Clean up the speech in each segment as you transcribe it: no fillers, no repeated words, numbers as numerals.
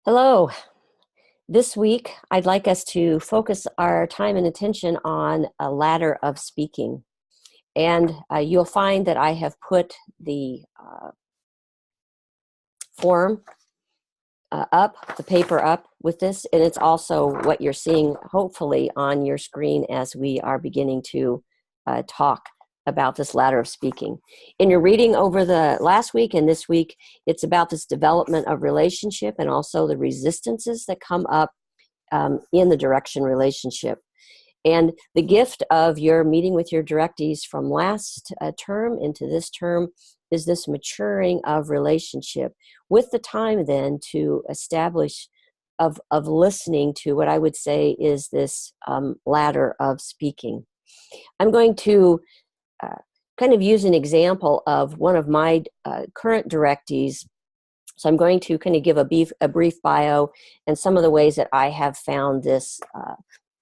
Hello. This week, I'd like us to focus our time and attention on a ladder of speaking. And you'll find that I have put the form up, the paper up with this, and it's also what you're seeing hopefully on your screen as we are beginning to talk about this ladder of speaking. In your reading over the last week and this week, it's about this development of relationship and also the resistances that come up in the direction relationship. And the gift of your meeting with your directees from last term into this term is this maturing of relationship with the time then to establish of listening to what I would say is this ladder of speaking. I'm going to kind of use an example of one of my current directees. So I'm going to kind of give a brief bio and some of the ways that I have found this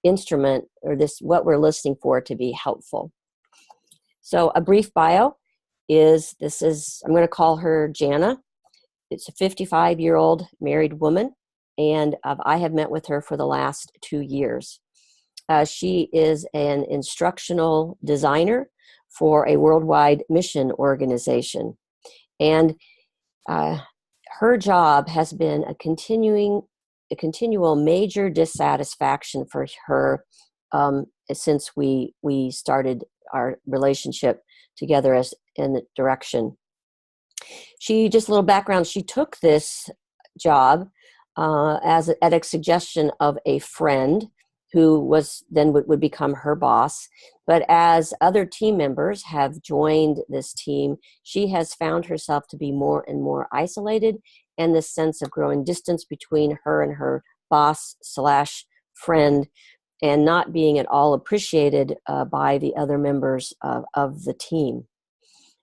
instrument or this what we're listening for to be helpful. So a brief bio is, I'm going to call her Jana. It's a 55-year-old married woman, and I have met with her for the last 2 years. She is an instructional designer for a worldwide mission organization. And her job has been a continual major dissatisfaction for her since we started our relationship together as in the direction. Just a little background, she took this job at a suggestion of a friend who would become her boss. But as other team members have joined this team, she has found herself to be more and more isolated, and this sense of growing distance between her and her boss/friend, and not being at all appreciated by the other members of the team.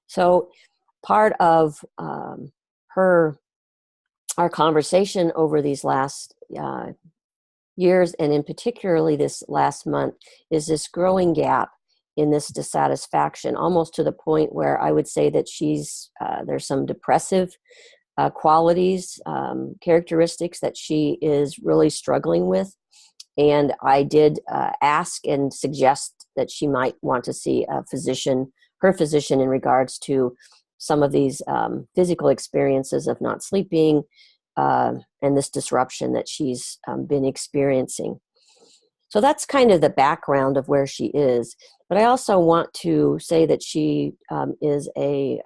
So part of our conversation over these last years, and in particularly this last month, is this growing gap in this dissatisfaction, almost to the point where I would say that there's some depressive qualities, characteristics that she is really struggling with. And I did ask and suggest that she might want to see her physician in regards to some of these physical experiences of not sleeping, and this disruption that she's been experiencing. So that's kind of the background of where she is. But I also want to say that she is an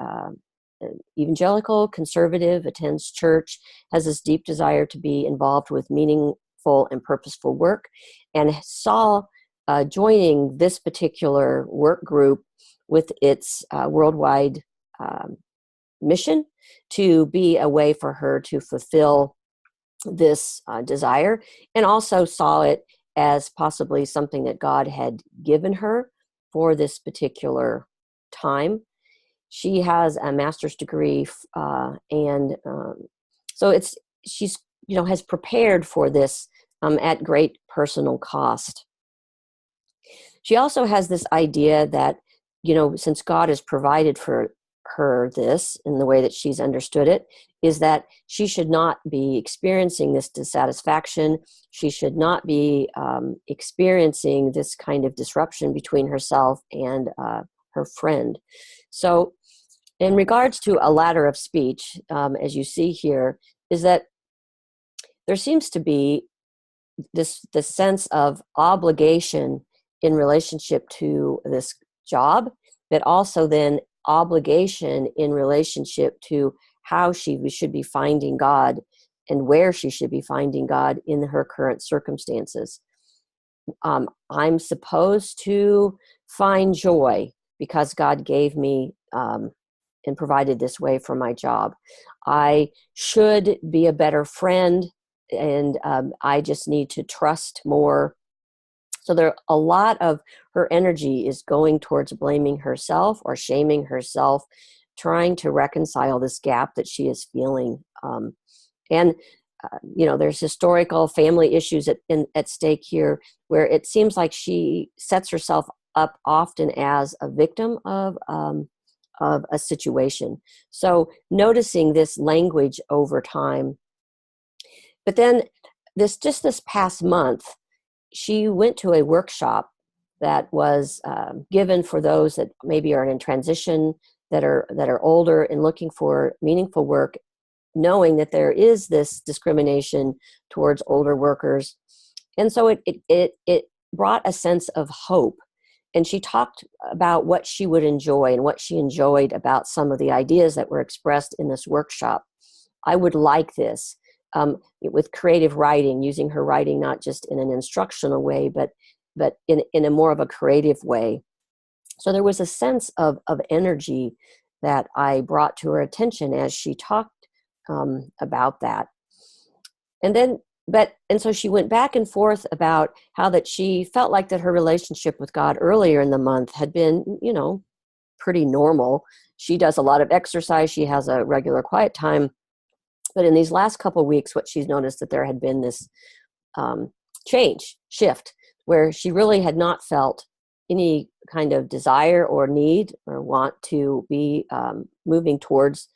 evangelical, conservative, attends church, has this deep desire to be involved with meaningful and purposeful work, and saw joining this particular work group with its worldwide mission to be a way for her to fulfill this desire, and also saw it as possibly something that God had given her for this particular time. She has a master's degree, and so she's has prepared for this at great personal cost. She also has this idea that since God has provided for her this in the way that she's understood it, is that she should not be experiencing this dissatisfaction. She should not be experiencing this kind of disruption between herself and her friend. So in regards to a ladder of speech, as you see here, is that there seems to be this sense of obligation in relationship to this job, but also then obligation in relationship to how she should be finding God and where she should be finding God in her current circumstances. I'm supposed to find joy because God gave me and provided this way for my job. I should be a better friend, and I just need to trust more. So a lot of her energy is going towards blaming herself or shaming herself, trying to reconcile this gap that she is feeling. There's historical family issues at stake here, where it seems like she sets herself up often as a victim of a situation. So noticing this language over time, But then this past month, she went to a workshop that was given for those that maybe are in transition, that are older and looking for meaningful work, knowing that there is this discrimination towards older workers. And so it brought a sense of hope. And she talked about what she would enjoy and what she enjoyed about some of the ideas that were expressed in this workshop. I would like this, with creative writing, using her writing not just in an instructional way, but in a more of a creative way. So there was a sense of energy that I brought to her attention as she talked about that. And so she went back and forth about how that she felt like that her relationship with God earlier in the month had been, pretty normal. She does a lot of exercise. She has a regular quiet time. But in these last couple of weeks, what she's noticed that there had been this shift, where she really had not felt any kind of desire or need or want to be moving towards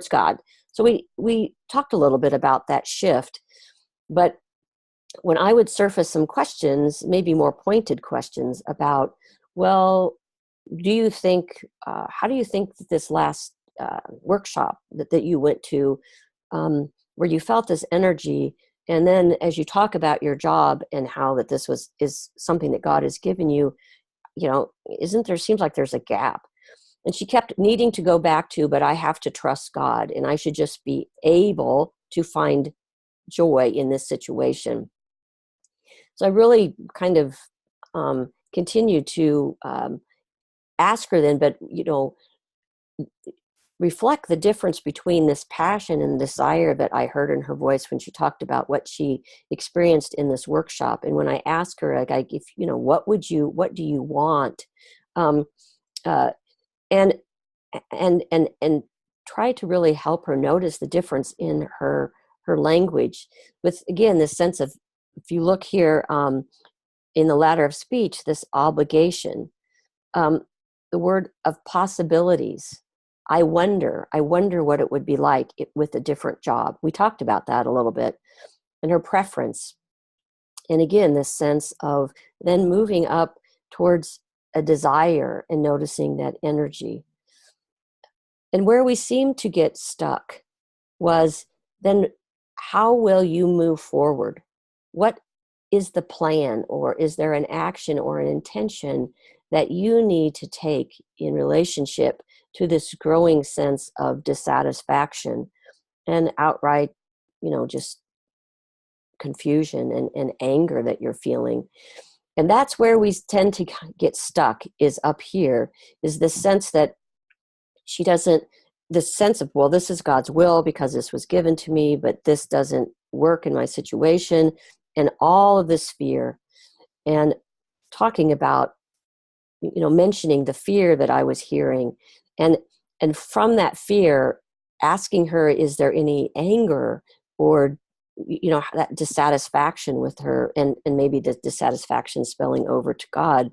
God. So we talked a little bit about that shift. But when I would surface some questions, maybe more pointed questions about, well, how do you think that this last workshop that you went to, where you felt this energy, and then as you talk about your job and how that this is something that God has given you, seems like there's a gap. And she kept needing to go back to, but I have to trust God, and I should just be able to find joy in this situation. So I really kind of continued to ask her then, but reflect the difference between this passion and desire that I heard in her voice when she talked about what she experienced in this workshop. And when I asked her, if what do you want, and try to really help her notice the difference in her language, with again this sense of, if you look here in the ladder of speech, this obligation, the word of possibilities. I wonder what it would be like with a different job. We talked about that a little bit. And her preference. And again, this sense of then moving up towards a desire and noticing that energy. And where we seemed to get stuck was then, how will you move forward? What is the plan, or is there an action or an intention that you need to take in relationship to this growing sense of dissatisfaction and outright, just confusion and anger that you're feeling? And that's where we tend to get stuck, is up here, is this sense that this sense of, well, this is God's will because this was given to me, but this doesn't work in my situation, and all of this fear. And talking about, mentioning the fear that I was hearing, and from that fear, asking her, is there any anger or, that dissatisfaction with her, and maybe the dissatisfaction spilling over to God.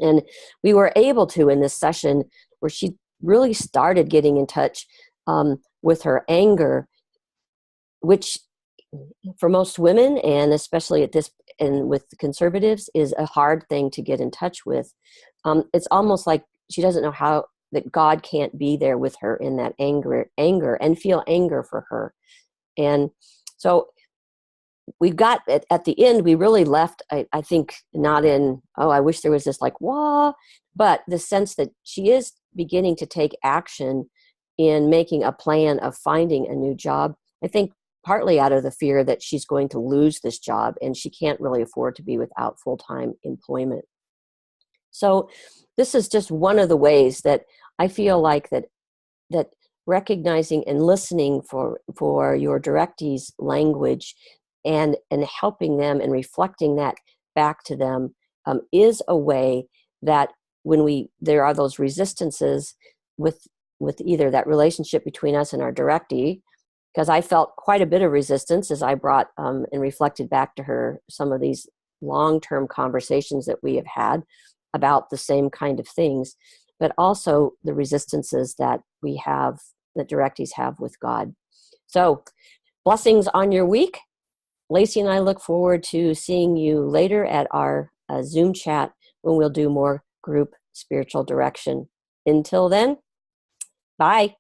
And we were able to, in this session, where she really started getting in touch with her anger, which for most women, and especially with the conservatives, is a hard thing to get in touch with. It's almost like she doesn't know how that God can't be there with her in that anger and feel anger for her. And so we got at the end, we really left, I think, not in, I wish there was this like, wah, but the sense that she is beginning to take action in making a plan of finding a new job. I think partly out of the fear that she's going to lose this job and she can't really afford to be without full-time employment. So this is just one of the ways that I feel like that recognizing and listening for your directees' language and helping them and reflecting that back to them is a way that when there are those resistances with either that relationship between us and our directee, because I felt quite a bit of resistance as I brought and reflected back to her some of these long-term conversations that we have had about the same kind of things, but also the resistances that we have, that directees have with God. So blessings on your week. Lacey and I look forward to seeing you later at our Zoom chat when we'll do more group spiritual direction. Until then, bye.